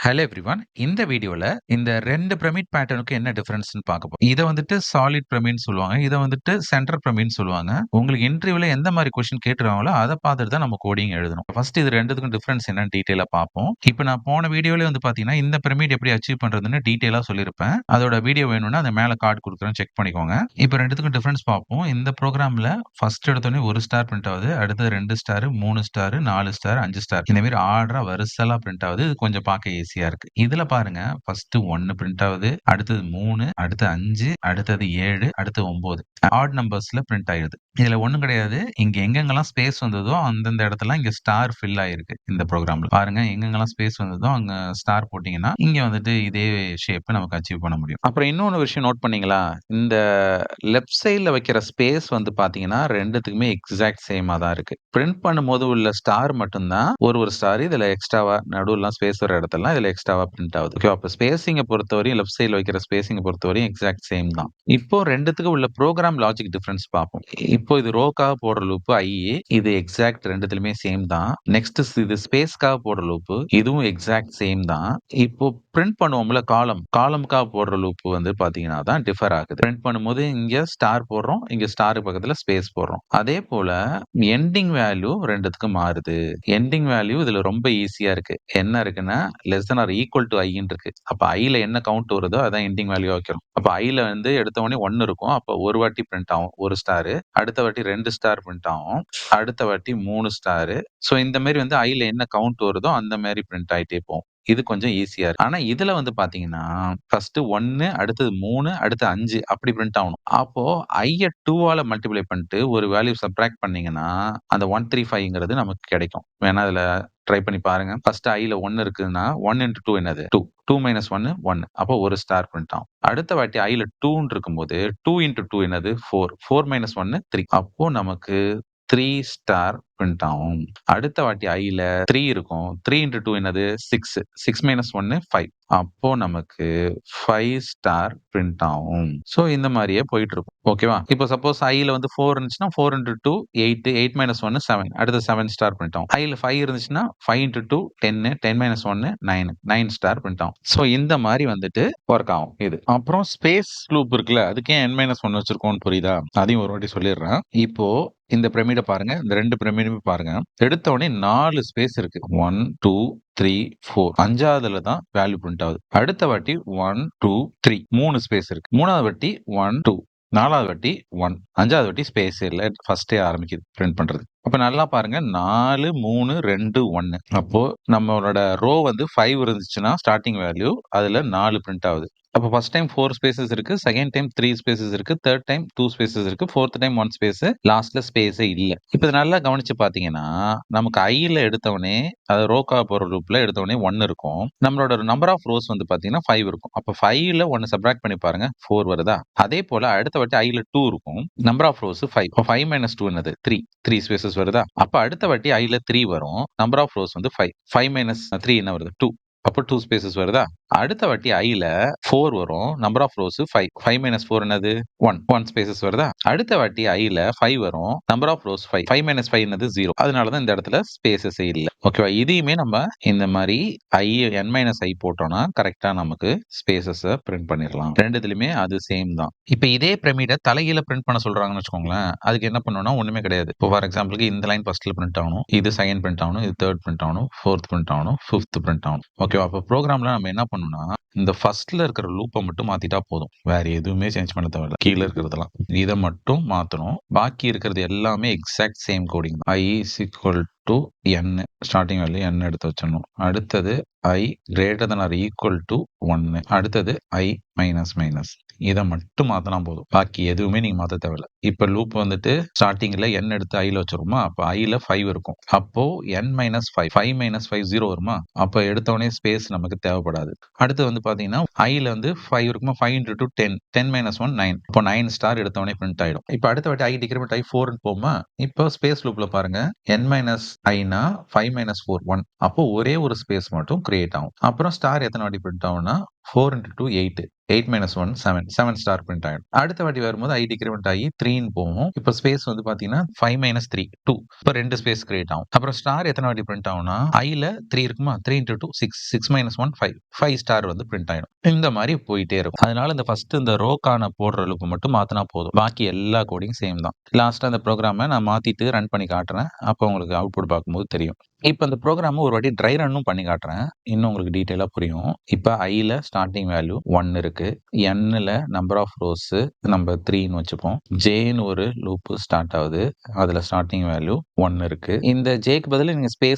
Hello everyone. இந்த வீடியோல இந்த 2 பிரமிட் பேட்டர்னுக்கும் என்ன டிஃபரன்ஸ்ன்னு பார்க்க போறோம். இத வந்துட்டு சாலிட் பிரமிட்ன்னு சொல்லுவாங்க. இத வந்துட்டு சென்டர் பிரமிட்ன்னு சொல்லுவாங்க. உங்களுக்கு இன்டர்வியூல எந்த மாரி கொஸ்டின் கேட்டுருக்காங்களோ, அத பார்த்துட்டு தான் நம்ம கோடிங் எழுதணும். ஃபர்ஸ்ட் இது 2த்துக்கும் டிஃபரன்ஸ் என்னன்னு டீட்டெயிலா பார்ப்போம். இப்ப நான் போன வீடியோலயே வந்து பார்த்தீங்கன்னா, இந்த பிரமிட் எப்படி அச்சீவ் பண்றதுன்னு டீட்டெயிலா சொல்லியிருப்பேன். அதோட வீடியோ வேணும்னா, அந்த மேல கார்ட் குடுக்குறேன் செக் பண்ணிக்கோங்க. இப்ப 2த்துக்கும் டிஃபரன்ஸ் பார்ப்போம். இந்த புரோகிராம்ல ஃபர்ஸ்ட் எடுத்தோனே 1 ஸ்டார் பிரிண்ட் ஆகுது. அடுத்தது 2 ஸ்டார், 3 ஸ்டார், 4 ஸ்டார், 5 ஸ்டார். இந்த மாரி ஆர்டரா வரிசலா பிரிண்ட் ஆகுது. இது கொஞ்சம் பார்க்க ஈஸியா இருக்கு. இதுல பாருங்க ஃபர்ஸ்ட் 1 பிரிண்ட் ஆகுது. அடுத்தது 3, அடுத்து 5, அடுத்தது 7, அடுத்து 9. ஆட் நம்பர்ஸ்ல பிரிண்ட் ஆயிருது. இதுல ஒண்ணும் கிடையாது. இங்க எங்கெங்கெல்லாம் ஸ்பேஸ் வந்ததோ அந்தந்த இடத்துல இங்க ஸ்டார் ஃபில் ஆயிருக்கு இந்த புரோகிராம்ல. பாருங்க எங்கெங்கெல்லாம் ஸ்பேஸ் வந்ததோ அங்க ஸ்டார் போட்டீங்கன்னா, இங்க வந்துட்டு இதே ஷேப் நமக்கு அச்சீவ் பண்ண முடியும். அப்புறம் இன்னொன்னு விஷயம் நோட் பண்ணீங்களா? இந்த லெஃப்ட் சைடுல வைக்கிற ஸ்பேஸ் வந்து பார்த்தீங்கன்னா, 2த்துக்குமே எக்ஸாக்ட் சேமா தான் இருக்கு. பிரிண்ட் பண்ணும்போது உள்ள ஸ்டார் மட்டும் தான் ஒரு ஸ்டார் இதுல எக்ஸ்ட்ராவா நடுவுலலாம் ஸ்பேஸ் வர இடத்தெல்லாம் இதுல எக்ஸ்ட்ராவா பிரிண்ட் ஆகுது. ஓகேவா? அப்ப ஸ்பேசிங்க பொறுத்தவரையும் லெஃப்ட் சைடுல வைக்கிற ஸ்பேசிங்க பொறுத்தவரையும் எக்ஸாக்ட் சேம் தான். இப்போ 2த்துக்கும் உள்ள புரோகிராம் லாஜிக் டிஃபரன்ஸ் பார்ப்போம். இப்போ இது ரோக்காக போடுற லூப் ஐ. இது எக்ஸாக்ட் 2த்துலயுமே சேம் தான். நெக்ஸ்ட் இது ஸ்பேஸ்க்காக போடுற லூப் இதுவும் எக்ஸாக்ட் சேம் தான். இப்போ பிரிண்ட் பண்ணுவோம்ல காலம்க்காக போடுற லூப் வந்து பாத்தீங்கன்னா தான் டிஃபர் ஆகுது. பிரிண்ட் பண்ணும்போது இங்க ஸ்டார் போடுறோம், இங்க ஸ்டாருக்கு பக்கத்துல ஸ்பேஸ் போடுறோம். அதே போல எண்டிங் வேல்யூ 2த்துக்கும் மாறுது. எண்டிங் வேல்யூ இதுல ரொம்ப ஈஸியா இருக்கு. என்ன இருக்குன்னா less than or equal to ஐன்னு இருக்கு. அப்ப ஐல என்ன கவுண்ட் வருதோ அதான் எண்டிங் வேல்யூ வைக்கிறோம். அப்ப ஐல வந்து எடுத்த உடனே 1 இருக்கும். அப்ப ஒரு வாட்டி பிரிண்ட் ஆகும் 1 ஸ்டார். அடுத்த வாட்டி 2 ஸ்டார் பிரிண்ட் ஆகும். அடுத்த வாட்டி 3 ஸ்டார். சோ இந்த மாதிரி வந்து ஐல என்ன கவுண்ட் வருதோ அந்த மாதிரி பிரிண்ட் ஆயிட்டே போகும். இது கொஞ்சம் ஈஸியா இருக்கு. ஆனா இதுல வந்து பாத்தீங்கன்னா, ஃபர்ஸ்ட் 1 அடுத்தது 3 அடுத்து 5 அப்படி பிரிண்ட் ஆகணும். அப்போ ஐய 2 ஆல மல்டிப்ளை பண்ணிட்டு ஒரு வேல்யூ சப்ட்ராக்ட் பண்ணீங்கன்னா, அந்த 135ங்கிறது நமக்கு கிடைக்கும். வேணா இதுல ட்ரை பண்ணி பாருங்க. ஃபர்ஸ்ட் ஐல 1 இருக்குன்னா 1 இன்டு 2 என்னது? 2. 2 மைனஸ் 1 1. அப்போ ஒரு ஸ்டார் பிரிண்ட் ஆகும். அடுத்த வாட்டி ஐல 2ன்னு இருக்கும்போது 2 இன்டு 2 என்னது? 4. 4 மைனஸ் 1 3. அப்போ நமக்கு 3 ஸ்டார் பிரிண்ட் ஆகும். அடுத்த வாட்டி ஐல 3 இருக்கும். 3 இன்டு 2 என்னது? 6. 6 மைனஸ் 1 5. அப்போ நமக்கு 5 ஸ்டார் பிரிண்ட் ஆகும். சோ இந்த மாதிரியே போயிட்டு இருக்கும். ஓகேவா? இப்போ சப்போஸ் ஐல வந்து 4 இருந்துச்சுன்னா 4 இன்டு 2 8. 8 மைனஸ் 1 7. அடுத்து 7 ஸ்டார் பிரிண்ட் ஆகும். ஐல 5 இருந்துச்சுன்னா 5 இன்டு 2 10. 10 மைனஸ் 1 9. 9 ஸ்டார் பிரிண்ட் ஆகும். சோ இந்த மாதிரி வந்துட்டு ஒர்க் ஆகும் இது. அப்புறம் ஸ்பேஸ் லூப் இருக்குல்ல, அதுக்கு ஏன் n-1 வச்சிருக்கோம்னு புரியுதா? அதையும் ஒரு வாட்டி சொல்லிடுறேன். இப்போ இந்த பிரமிட பாருங்க. இந்த 2 பிரமிடுமே பாருங்க. எடுத்த உடனே 4 ஸ்பேஸ் இருக்கு. 1 2 3 4. 5வதுல தான் வேல்யூ பிரிண்ட் ஆகுது. அடுத்த வாட்டி 1 2 3 3 ஸ்பேஸ் இருக்கு. 3வது வாட்டி 1 2. 4வது வாட்டி 1. 5வது வாட்டி ஸ்பேஸ் இல்ல. ஃபர்ஸ்டே ஆரம்பிக்குது பிரிண்ட் பண்றது. அப்ப நல்லா பாருங்க 4 3 2 1. அப்போ நம்மளோட ரோ வந்து 5 இருந்துச்சுன்னா ஸ்டார்டிங் வேல்யூ அதுல 4 பிரிண்ட் ஆகுது. அப்ப ஃபர்ஸ்ட் டைம் 4 ஸ்பேசஸ் இருக்கு. செகண்ட் டைம் 3 ஸ்பேசஸ் இருக்கு. தேர்ட் டைம் 2 ஸ்பேசஸ் இருக்கு. Fourth time 1 space. லாஸ்ட்ல ஸ்பேஸே இல்ல. இப்ப இத நல்லா கவனிச்சு பார்த்தீங்கன்னா, நமக்கு ஐல எடுத்தவுனே அதாவது ரோக்கா போற லூப்ல எடுத்தவுனே 1 இருக்கும். நம்மளோட நம்பர் ஆஃப் ரோஸ் வந்து பார்த்தீங்கன்னா 5 இருக்கும். அப்ப 5ல 1 சப்ட்ராக்ட் பண்ணி பாருங்க 4 வருதா? அதே போல அடுத்த வாட்டி ஐல 2 இருக்கும். Number of rows 5. அப்ப 5 மைனஸ் 2 என்னது? 3. 3 ஸ்பேசஸ் வருதா? அப்ப அடுத்த வாட்டி ஐல 3 வரும். நம்பர் ஆஃப் ரோஸ் வந்து 5. 5 மைனஸ் 3 என்ன வருது? 2. அப்போ 2 ஸ்பேசஸ் வருதா? அடுத்த வாட்டி ஐல 4 வரும். Number of rows 5. 5 மைனஸ் 4 என்னது? 1. 1 ஸ்பேசஸ் வருதா? அடுத்த வாட்டி ஐல 5 வரும். Number of rows 5. 5 மைனஸ் 5 என்னது? 0. அதனால தான் இந்த இடத்துல ஸ்பேசஸே இல்ல. ஓகேவா? இதையுமே நம்ம இந்த மாதிரி n-i போட்டோம்னா கரெக்ட்டா நமக்கு ஸ்பேசஸ பிரிண்ட் பண்ணிடலாம். 2த்துலயுமே அது சேம் தான். இப்ப இதே பிரமிட தலைகீழ பிரிண்ட் பண்ண சொல்றாங்கன்னு வச்சுக்கோங்களேன். அதுக்கு என்ன பண்ணணும்னா ஒண்ணுமே கிடையாது. இப்போ ஃபார் எக்ஸாம்பிளுக்கு இந்த லைன் ஃபர்ஸ்ட்ல பிரிண்ட் ஆகணும். இது செகண்ட் பிரிண்ட் ஆகணும். இது தேர்ட் பிரிண்ட் ஆகணும். ஃபோர்த் பிரிண்ட் ஆகணும். ஃபிஃப்த் பிரிண்ட் ஆகணும். ஓகேவா? அப்ப ப்ரோகிராம்ல நம்ம என்ன பண்ணணும்னா இந்த ஃபர்ஸ்ட்ல இருக்கிற லூப்ப மட்டும் மாத்திட்டா போதும். வேற எதுவுமே சேஞ்ச் பண்ண தேவையில்ல. கீழ இருக்கிறதெல்லாம். இத மட்டும் மாத்தணும். பாக்கி இருக்கிறது எல்லாமே exact same coding. i is equal to n. Starting value n எடுத்து வச்சிடணும். அடுத்தது i greater than or equal to 1. அடுத்தது i மைனஸ் மைனஸ். இத மட்டும் மாத்தினா போதும். பாக்கி எதுவுமே நீங்க மாத்த தேவையில்ல. இப்ப லூப் வந்துட்டு ஸ்டார்டிங்ல n எடுத்து ஐல வச்சிருமா? அப்ப ஐல 5 இருக்கும். அப்போ n மைனஸ் 5. 5 மைனஸ் 5 0 வருமா? அப்ப எடுத்த உடனே ஸ்பேஸ் நமக்கு தேவைப்படாது. அடுத்து வந்து பாத்தீங்கன்னா ஐல வந்து 5 இருக்குமா? 5 into 2 10. 10 minus 1 9. இப்போ 9 ஸ்டார் எடுத்த உடனே பிரிண்ட் ஆயிடும். இப்ப அடுத்த வாட்டி ஐ டிக்ரிமெண்ட் ஐ 4ன்னு போமா? இப்போ ஸ்பேஸ் லூப்ல பாருங்க n மைனஸ் ஐனா 5 மைனஸ் 4 1. அப்போ ஒரே ஒரு ஸ்பேஸ் மட்டும் கிரியேட் ஆகும். அப்புறம் ஸ்டார் எத்தனை வாட்டி பிரிண்ட் ஆகும்னா 4 இன்டு 2 8. 8 மைனஸ் 1 7. 7 ஸ்டார் பிரிண்ட் ஆயிடும். அடுத்த வாட்டி வரும்போது ஐ டிக்ரிமெண்ட் ஆகி 3ன்னு போகும். இப்போ ஸ்பேஸ் வந்து பாத்தீங்கன்னா 5 மைனஸ் 3 2. இப்போ 2 ஸ்பேஸ் கிரியேட் ஆகும். அப்புறம் ஸ்டார் எத்தனை வாட்டி பிரிண்ட் ஆகும்னா ஐல 3 இருக்குமா, 3 இன்டு 2 6. 6 மைனஸ் 1 5. 5 ஸ்டார் வந்து பிரிண்ட் ஆயிடும். இந்த மாதிரி போயிட்டே இருக்கும். அதனால இந்த ஃபர்ஸ்ட் இந்த ரோக்கான போடுற லூப் மட்டும் மாத்தினா போதும். பாக்கி எல்லா கோடிங் சேம் தான். லாஸ்டா இந்த ப்ரோக்ராமை நான் மாத்திட்டு ரன் பண்ணி காட்டுறேன். அப்போ உங்களுக்கு அவுட்புட் பார்க்கும்போது தெரியும். இப்போ இந்த ப்ரோக்ராம் ஒரு வாட்டி ட்ரை ரன்னும் பண்ணி காட்டுறேன். இன்னும் உங்களுக்கு டீட்டெயிலா புரியும். இப்போ ஐல ஸ்டார்டிங் வேல்யூ 1 இருக்கு. என்ல நம்பர் ஆஃப் ரோஸ் நம்ம 3ன்னு வச்சுப்போம். ஜேன்னு ஒரு லூப் ஸ்டார்ட் ஆகுது. அதுல ஸ்டார்டிங் வேல்யூ 1 இருக்கு. இந்த ஜேக்கு பதில் நீங்க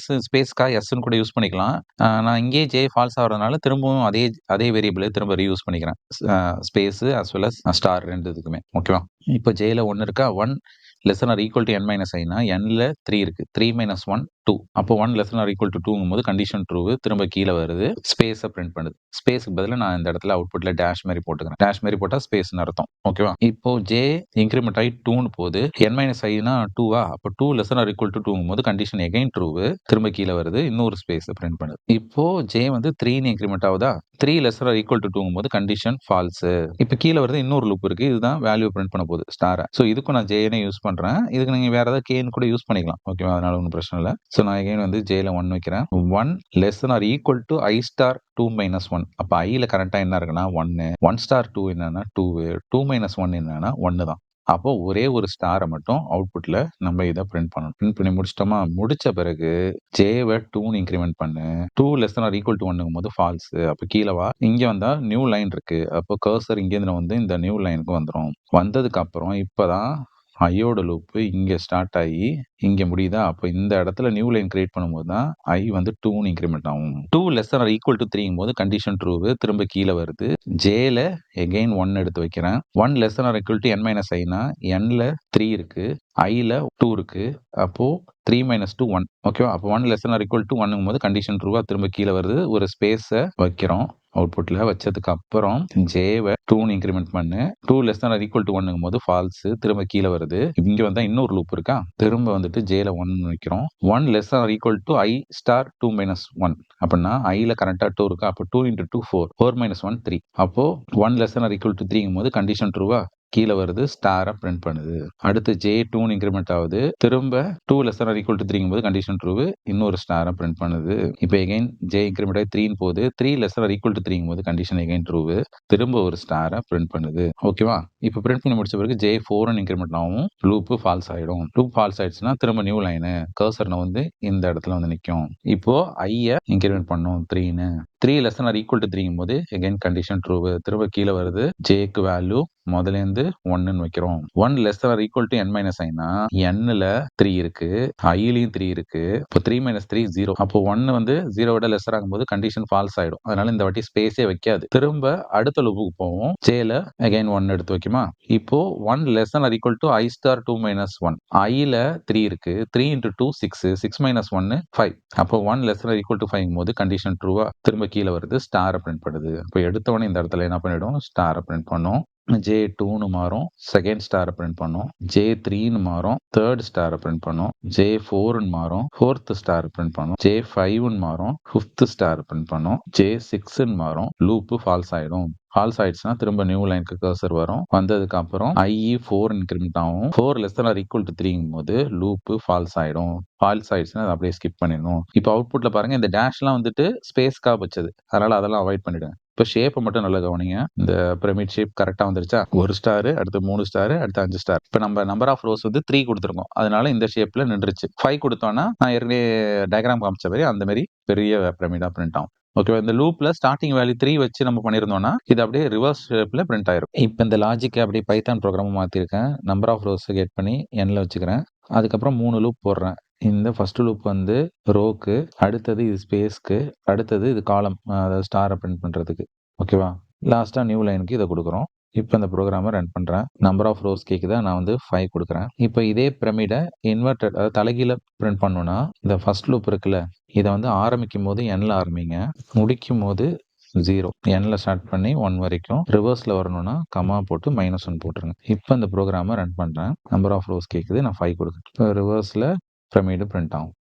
ஸ்பேஸ்க்கா எஸ்ன்னு கூட யூஸ் பண்ணிக்கலாம். நான் இங்கே ஜே ஃபால்ஸ் ஆகிறதுனால திரும்பவும் அதே வேரியபிளை திரும்ப ரீயூஸ் பண்ணிக்கிறேன். Space as well as star ரெண்டு இதுக்குமே. ஓகேவா? இப்போ ஜேல 1 இருக்கா, 1 less or equal to n minus ஐனா nல 3 இருக்கு. 3 மைனஸ் 1 2. அப்போ 1 லெஸ் ஆர் ஈக்குவல் டு 2ங்கும் போது கண்டிஷன் ட்ரூ, திரும்ப கீழே வருது, ஸ்பேஸை பிரிண்ட் பண்ணுது. ஸ்பேஸ்க்கு பதிலா நான் இந்த இடத்துல அவுட்புட்ல டேஷ் மாதிரி போட்டுக்கிறேன். டேஷ் மாதிரி போட்டா ஸ்பேஸ்னு அர்த்தம். ஓகேவா? இப்போ ஜே இன்க்ரிமெண்ட் ஆகி 2ன்னு போகுது. n மைனஸ் ஐனா 2வா, அப்போ 2 லெஸ் ஆர் ஈக்குவல் டு 2ங்கும் போது கண்டிஷன் எகைன் ட்ரூ, திரும்ப கீழே வருது, இன்னொரு ஸ்பேஸை பிரிண்ட் பண்ணுது. இப்போ ஜே வந்து 3ன்னு இன்க்ரிமெண்ட் ஆகுதா, 3 லெஸ் ஆர் ஈக்குவல் டு 2ங்கும் போது கண்டிஷன் ஃபால்ஸ். இப்போ கீழே வருது, இன்னொரு லூப் இருக்கு. இதுதான் வேல்யூ பிரிண்ட் பண்ண போகுது, ஸ்டாரை. ஸோ இதுக்கும் நான் ஜேனே யூஸ் பண்றேன். இதுக்கு நீங்க வேற ஏதாவது கேன்னு கூட யூஸ் பண்ணிக்கலாம். ஓகேவா? அதனால ஒன்றும் பிரச்சனை இல்லை. ஸோ நான் எகைன் வந்து ஜேல 1 வைக்கிறேன். 1 less or equal to I star 2 minus 1. அப்போ ஐல கரெக்டா என்ன இருக்குன்னா 1. 1 ஸ்டார் 2 என்னன்னா 2. 2 மைனஸ் 1 என்னன்னா 1 தான். அப்போ ஒரே ஒரு ஸ்டாரை மட்டும் அவுட்புட்ல நம்ம இதை பிரிண்ட் பண்ணணும். பிரிண்ட் பண்ணி முடிச்சிட்டோமா? முடிச்ச பிறகு ஜேவை 2ன்னு இன்க்ரிமெண்ட் பண்ணு. 2 லெஸ் ஆர் ஈக்குவல் டு 1ங்கும் போது ஃபால்ஸ். அப்போ கீழே வா, இங்க வந்தா நியூ லைன் இருக்கு. அப்போ கர்சர் இங்கேருந்து வந்து இந்த நியூ லைனுக்கு வந்துடும். வந்ததுக்கு அப்புறம் இப்பதான் ஐயோட லூப் இங்க ஸ்டார்ட் ஆகி இங்க முடியுதா? அப்போ இந்த இடத்துல நியூ லைன் கிரியேட் பண்ணும்போது தான் ஐ வந்து 2ன்னு இன்க்ரிமெண்ட் ஆகும். 2 லெஸ் ஆர் ஈக்குவல் டு 3ங்கும் போது கண்டிஷன் ட்ரூ, திரும்ப கீழே வருது. ஜேல எகைன் 1 எடுத்து வைக்கிறேன். 1 less or equal to n minus ஐனா nல 3 இருக்கு, ஐல 2 இருக்கு. அப்போ 3 மைனஸ் 2 1. ஓகேவா? அப்போ 1 லெஸ் ஆர் ஈக்குவல் டு 1ங்கும் போது கண்டிஷன் ட்ரூவா, திரும்ப கீழே வருது, ஒரு ஸ்பேஸை வைக்கிறோம். அவுட்புட்ல வச்சதுக்கு அப்புறம் ஜேவை 2ன்னு இன்க்ரிமெண்ட் பண்ணு. 2 லெஸ் ஆர் ஈக்குவல் டு 1ங்கும் போது ஃபால்ஸ், திரும்ப கீழே வருது. இங்க வந்தா இன்னொரு லூப் இருக்கா, திரும்ப வந்துட்டு ஜேல 1 வைக்கிறோம். 1 less or equal to I star 2 minus 1. அப்படின்னா ஐல கரெக்டா 2 இருக்கா, அப்போ 2 இன்டு 2 4. 4 மைனஸ் 1 3. அப்போ 1 லெஸ் ஆர் ஈக்குவல் டு 3ங்கும் போது கண்டிஷன் ட்ரூவா, கீழே வருது, ஸ்டாரை பிரிண்ட் பண்ணுது. அடுத்து ஜே 2ன்னு இன்க்ரிமெண்ட் ஆகுது. திரும்ப 2 லெஸ் ஆர் ஈக்குவல் டு 3ங்கும் போது கண்டிஷன் ட்ரூ, இன்னொரு ஸ்டாரை பிரிண்ட் பண்ணுது. இப்போ எகைன் ஜே இன்க்ரிமெண்ட் ஆகி 3ன்னு போகுது. 3 லெஸ் ஆர் ஈக்குவல் டு 3ங்கும் போது கண்டிஷன் எகைன் ட்ரூ, திரும்ப ஒரு ஸ்டாரை பிரிண்ட் பண்ணுது. ஓகேவா? இப்போ பிரிண்ட் பண்ணி முடிச்ச பிறகு ஜே 4ன்னு இன்க்ரிமெண்ட் ஆகும். லூப் ஃபால்ஸ் ஆயிடும். லூப் ஃபால்ஸ் ஆயிடுச்சுன்னா திரும்ப நியூ லைனு, கர்சர்னை வந்து இந்த இடத்துல வந்து நிற்கும். இப்போ ஐய இன்க்ரிமெண்ட் பண்ணும் 3ன்னு. 3 லெஸ் ஆர் ஈக்குவல் டு 3ங்கும் போது எகைன் கண்டிஷன் ட்ரூ, திரும்ப கீழே வருது. ஜேக்கு வேல்யூ முதலேருந்து 1ன்னு வைக்கிறோம். 1 less or equal to n minus ஐனா nல 3 இருக்கு, ஐலயும் 3 இருக்கு. இப்போ 3 மைனஸ் 3 0. அப்போ 1 வந்து 0 விட லெஸ் ஆகும்போது கண்டிஷன் ஃபால்ஸ் ஆயிடும். அதனால இந்த வாட்டி ஸ்பேஸே வைக்காது. திரும்ப அடுத்த லூப்புக்கு போவோம். ஜேல அகைன் 1 எடுத்து வைக்குமா? இப்போ 1 less or equal to I star 2 minus 1. ஐல 3 இருக்கு. 3 இன்டு 2 6. 6 மைனஸ் 1 5. அப்போ 1 லெஸ் ஆர் ஈக்குவல் டு 5ங்கும் போது கண்டிஷன் ட்ரூவா, திரும்ப கீழே வருது, ஸ்டாரை பிரிண்ட் பண்ணுது. இப்போ எடுத்தவொடனே இந்த இடத்துல என்ன பண்ணிடும், ஸ்டாரை பிரிண்ட் பண்ணும். ஜே 2ன்னு மாறும், செகண்ட் ஸ்டாரை பிரிண்ட் பண்ணும். ஜே 3ன்னு மாறும், தேர்ட் ஸ்டாரை பிரிண்ட் பண்ணும். ஜே 4ன்னு மாறும், ஃபோர்த் ஸ்டார் பிரிண்ட் பண்ணும். ஜே 5ன்னு மாறும், ஃபிஃப்த் ஸ்டார் பிரிண்ட் பண்ணும். ஜே 6ன்னு மாறும், லூப் ஃபால்ஸ் ஆயிடும். ஃபால்ஸ் ஆயிடுச்சுன்னா திரும்ப நியூ லைனுக்கு கர்சர் வரும். வந்ததுக்கு அப்புறம் ஐ 4 இன்க்ரிமெண்ட் ஆகும். 4 லெஸ் ஆர் ஈக்குவல் டு 3ங்கும் போது லூப் ஃபால்ஸ் ஆயிடும். ஃபால்ஸ் ஆயிடுச்சுன்னா அதை அப்படியே ஸ்கிப் பண்ணிடணும். இப்போ அவுட்புட்ல பாருங்க, இந்த டேஷ்லாம் வந்துட்டு ஸ்பேஸ்க்காக வச்சது, அதனால அதெல்லாம் அவாய்ட் பண்ணிடுங்க. இப்போ ஷேப்பை மட்டும் நல்லா கவனிங்க. இந்த பிரமிட் ஷேப் கரெக்டாக வந்துருச்சா? 1 ஸ்டார், அடுத்து 3 ஸ்டார், அடுத்து 5 ஸ்டார். இப்போ நம்ம நம்பர் ஆஃப் ரோஸ் வந்து 3 கொடுத்துருக்கோம், அதனால இந்த ஷேப்ல நின்றுச்சு. 5 கொடுத்தோம்னா நான் ஏற்கனவே டயக்ராம் காமிச்ச மாதிரி அந்த மாதிரி பெரிய பிரமிடா பிரிண்ட் ஆகும். ஓகேவா? இந்த லூப்ல ஸ்டார்டிங் வேல்யூ 3 வச்சு நம்ம பண்ணியிருந்தோம்னா இது அப்படியே ரிவர்ஸ் ஷேப்ல பிரிண்ட் ஆயிரும். இப்போ இந்த லாஜிக்கை அப்படியே பைத்தான் ப்ரோக்ராம் மாத்திருக்கேன். நம்பர் ஆஃப் ரோஸ் கெட் பண்ணி nல வச்சுக்கிறேன். அதுக்கப்புறம் 3 லூப் போடுறேன். இந்த ஃபர்ஸ்ட் லூப் வந்து ரோக்கு, அடுத்தது இது ஸ்பேஸ்க்கு, அடுத்தது இது காலம், அதாவது ஸ்டாரை பிரிண்ட் பண்றதுக்கு. ஓகேவா? லாஸ்டா நியூ லைனுக்கு இதை கொடுக்குறோம். இப்போ இந்த ப்ரோக்ராமை ரன் பண்றேன். நம்பர் ஆஃப் ரோஸ் கேக்குதா, நான் வந்து 5 கொடுக்குறேன். இப்போ இதே பிரமிடை இன்வெர்டட், அதாவது தலைகீழ பிரிண்ட் பண்ணணும்னா இந்த ஃபர்ஸ்ட் லூப் இருக்குல்ல, இதை வந்து ஆரம்பிக்கும் போது nல ஆரம்பிங்க, முடிக்கும் போது 0. nல ஸ்டார்ட் பண்ணி 1 வரைக்கும். ரிவர்ஸ்ல வரணும்னா கமா போட்டு -1 போட்டுருங்க. இப்போ இந்த ப்ரோக்ராமை ரன் பண்றேன். நம்பர் ஆஃப் ரோஸ் கேக்குது, நான் 5 கொடுக்குறேன். இப்போ ரிவர்ஸ்ல பிரமிடு பிரிண்ட் ஆகும்.